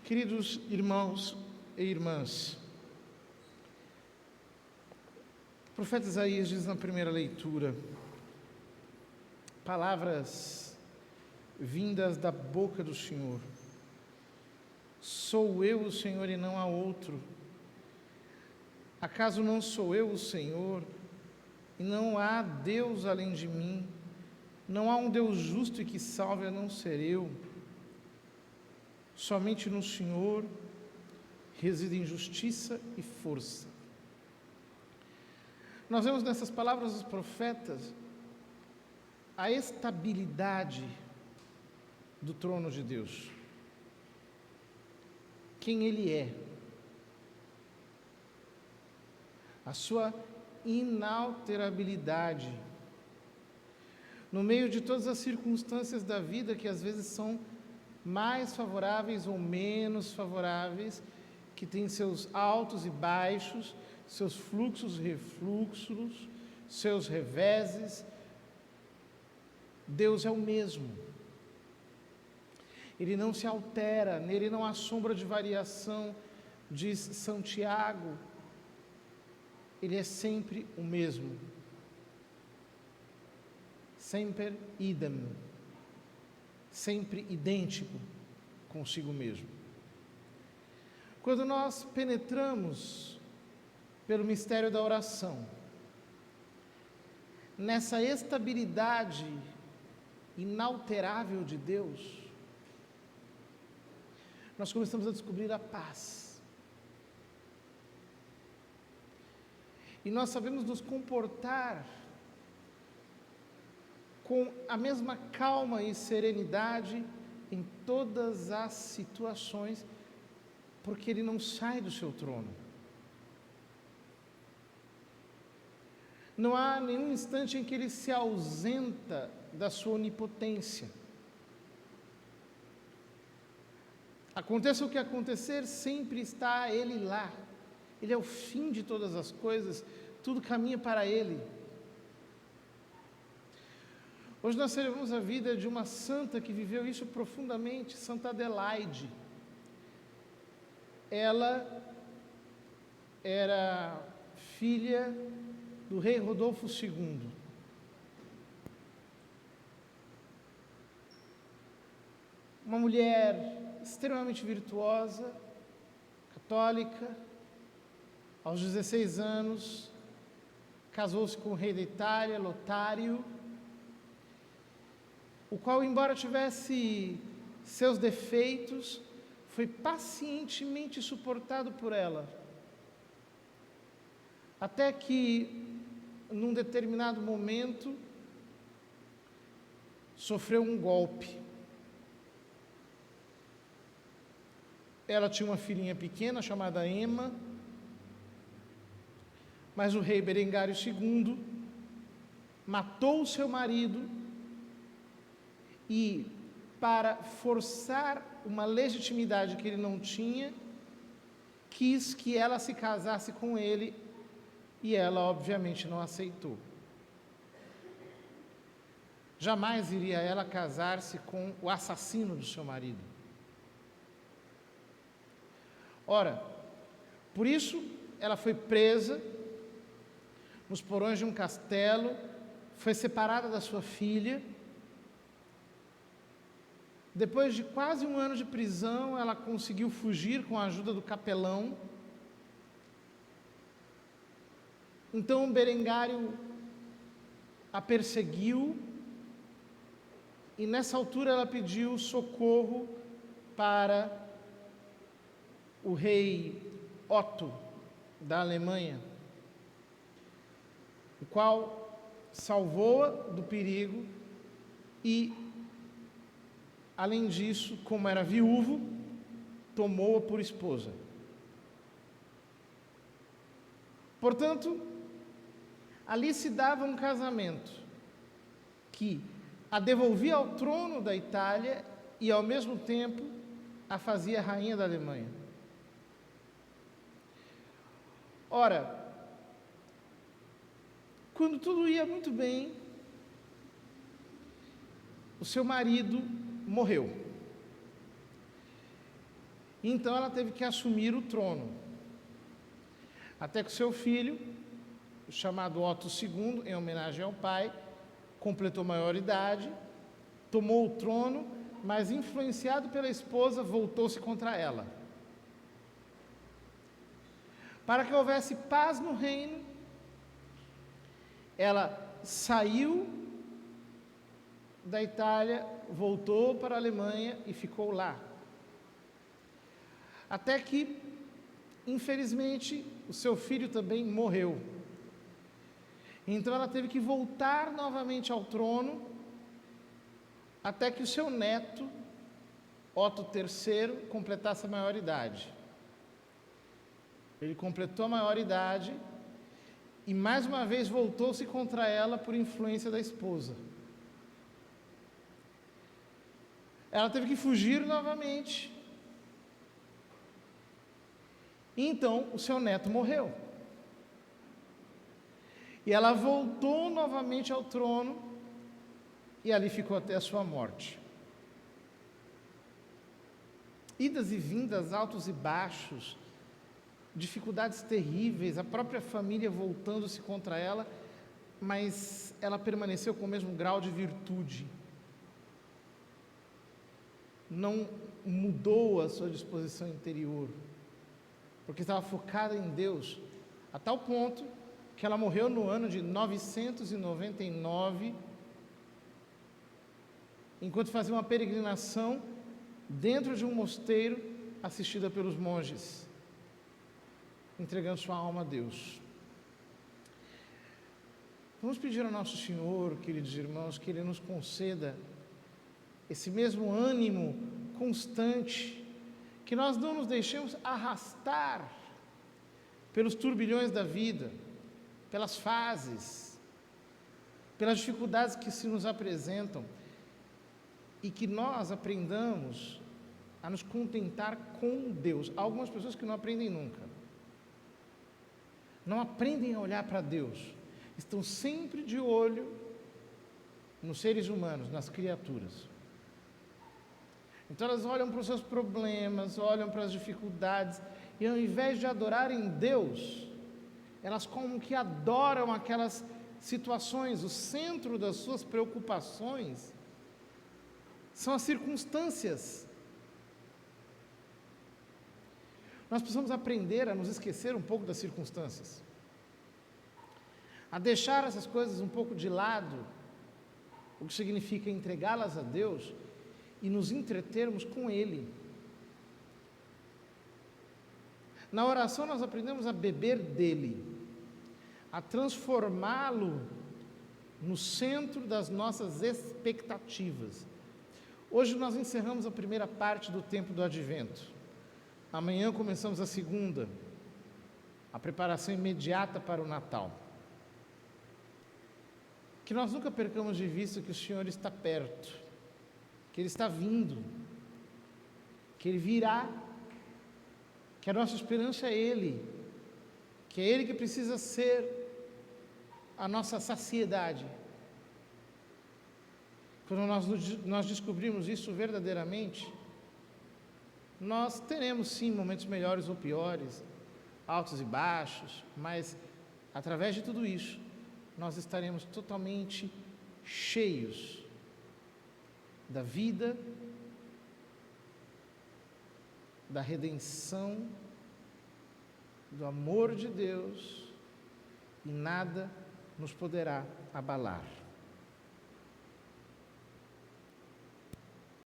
Queridos irmãos e irmãs, o profeta Isaías diz na primeira leitura, palavras vindas da boca do Senhor: sou eu o Senhor e não há outro. Acaso não sou eu o Senhor e não há Deus além de mim? Não há um Deus justo e que salve a não ser eu. Somente no Senhor residem justiça e força. Nós vemos nessas palavras dos profetas a estabilidade do trono de Deus. Quem Ele é. A sua inalterabilidade. No meio de todas as circunstâncias da vida que às vezes são mais favoráveis ou menos favoráveis, que tem seus altos e baixos, seus fluxos e refluxos, seus reveses, Deus é o mesmo. Ele não se altera, nele não há sombra de variação, diz São Tiago. Ele é sempre o mesmo. Semper idem. Sempre idêntico consigo mesmo. Quando nós penetramos pelo mistério da oração, nessa estabilidade inalterável de Deus, nós começamos a descobrir a paz. E nós sabemos nos comportar com a mesma calma e serenidade em todas as situações, porque Ele não sai do seu trono. Não há nenhum instante em que Ele se ausenta da sua onipotência. Aconteça o que acontecer, sempre está Ele lá. Ele é o fim de todas as coisas, tudo caminha para Ele. Hoje nós celebramos a vida de uma santa que viveu isso profundamente, Santa Adelaide. Ela era filha do rei Rodolfo II. Uma mulher extremamente virtuosa, católica. Aos 16 anos, casou-se com o rei da Itália, Lotário, o qual, embora tivesse seus defeitos, foi pacientemente suportado por ela, até que, num determinado momento, sofreu um golpe. Ela tinha uma filhinha pequena chamada Emma, mas o rei Berengário II matou o seu marido e, para forçar uma legitimidade que ele não tinha, quis que ela se casasse com ele e ela, obviamente, não aceitou. Jamais iria ela casar-se com o assassino do seu marido. Ora, por isso, ela foi presa nos porões de um castelo, foi separada da sua filha. Depois de quase um ano de prisão, ela conseguiu fugir com a ajuda do capelão. Então Berengário a perseguiu e nessa altura ela pediu socorro para o rei Otto da Alemanha, o qual salvou-a do perigo e, além disso, como era viúvo, tomou-a por esposa. Portanto, ali se dava um casamento que a devolvia ao trono da Itália e, ao mesmo tempo, a fazia rainha da Alemanha. Ora, quando tudo ia muito bem, o seu marido morreu. Então ela teve que assumir o trono. Até que o seu filho, chamado Otto II, em homenagem ao pai, completou maioridade, tomou o trono, mas influenciado pela esposa, voltou-se contra ela. Para que houvesse paz no reino, ela saiu da Itália, voltou para a Alemanha e ficou lá. Até que, infelizmente, o seu filho também morreu. Então ela teve que voltar novamente ao trono, até que o seu neto, Otto III, completasse a maioridade. Ele completou a maioridade e mais uma vez voltou-se contra ela por influência da esposa. Ela teve que fugir novamente. E então o seu neto morreu. E ela voltou novamente ao trono e ali ficou até a sua morte. Idas e vindas, altos e baixos, dificuldades terríveis, a própria família voltando-se contra ela, mas ela permaneceu com o mesmo grau de virtude. Não mudou a sua disposição interior, porque estava focada em Deus, a tal ponto que ela morreu no ano de 999, enquanto fazia uma peregrinação dentro de um mosteiro, assistida pelos monges, entregando sua alma a Deus. Vamos pedir ao nosso Senhor, queridos irmãos, que Ele nos conceda esse mesmo ânimo constante, que nós não nos deixemos arrastar pelos turbilhões da vida, pelas fases, pelas dificuldades que se nos apresentam, e que nós aprendamos a nos contentar com Deus. Há algumas pessoas que não aprendem nunca, não aprendem a olhar para Deus, estão sempre de olho nos seres humanos, nas criaturas. Então elas olham para os seus problemas, olham para as dificuldades, e ao invés de adorarem Deus, elas como que adoram aquelas situações. O centro das suas preocupações são as circunstâncias. Nós precisamos aprender a nos esquecer um pouco das circunstâncias, a deixar essas coisas um pouco de lado, o que significa entregá-las a Deus e nos entretermos com Ele. Na oração nós aprendemos a beber dele, a transformá-lo no centro das nossas expectativas. Hoje nós encerramos a primeira parte do tempo do Advento. Amanhã começamos a segunda, a preparação imediata para o Natal. Que nós nunca percamos de vista que o Senhor está perto, que Ele está vindo, que Ele virá, que a nossa esperança é Ele, que é Ele que precisa ser a nossa saciedade. Quando nós descobrirmos isso verdadeiramente, nós teremos sim momentos melhores ou piores, altos e baixos, mas através de tudo isso, nós estaremos totalmente cheios da vida, da redenção, do amor de Deus, e nada nos poderá abalar.